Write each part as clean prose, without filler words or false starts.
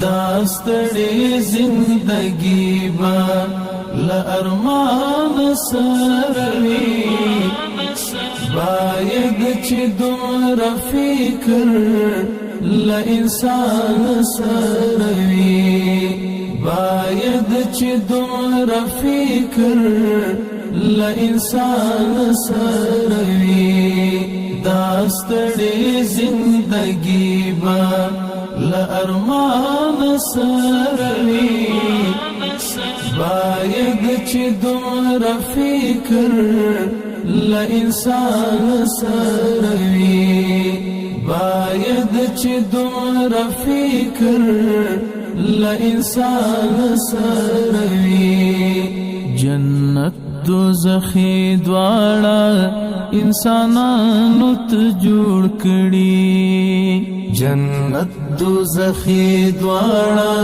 داستړي زندگی با لارمان سروي باید چې دومره فکر لانسان سروي باید چې دومره فکر لانسان سروي داستړي زندگی با لارمان سروي باید چې دومره فکر لانسان سروي باید چې دومره فکر لانسان سروي جنت دوزخی دواړه انسانانو ته جوړ کړي جنت دوزخی دواړه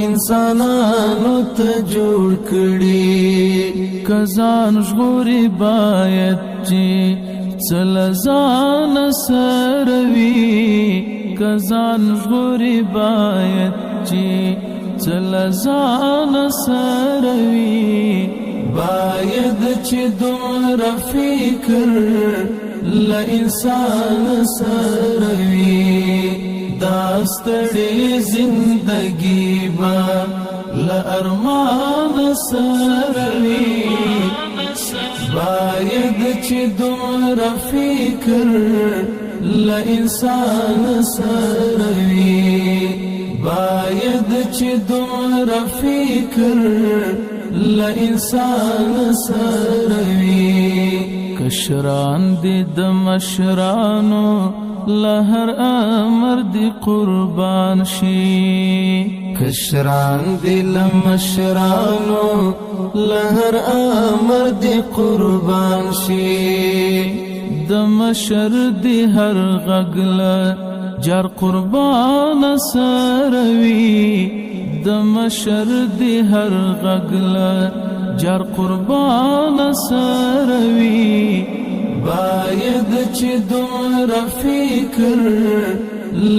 انسانانو ته جوړ کړي کزان ژغوري باید چې څلزان سروي کزان ژغوري باید چې څلزان سروي باید چې دومره فکر لانسان سروي داستړي زندگی با لارمان سروي باید چې دومره فکر لانسان سروي باید چې دومره فکر لانسان سروي کشران دي د مشرانو لهر امر دي قربان شي کشران دي لمشرانو لهر امر دي قربان شي د مشر دي هر غغله جر قربان سروي د مشر دی هر غغله جر قربان سروي باید چې دومره فکر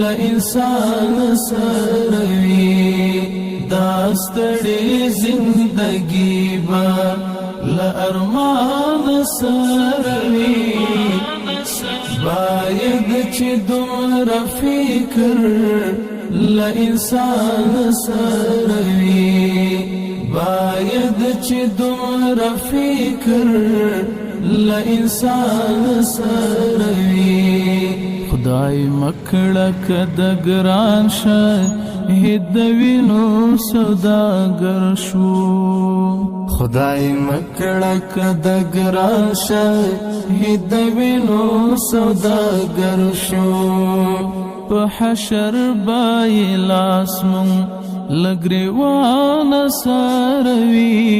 لانسان سروي داستړي زندگی با لارمان سروي باید چې دومره فکر لانسان سروي باید چې دومره فکر لانسان سروي خدای مکړه کده ګران شهید وینو سوداګر شو خدای مکړه کده ګران شهید وینو سوداګر شو په حشر بای لاسمون لګریوان سروي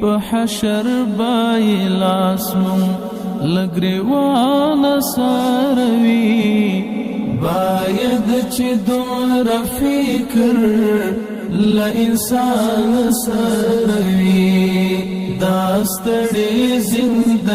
په حشر بای لاسمون لګریوان سروي باید چې دومره فکر لانسان سروي داستړي زندگی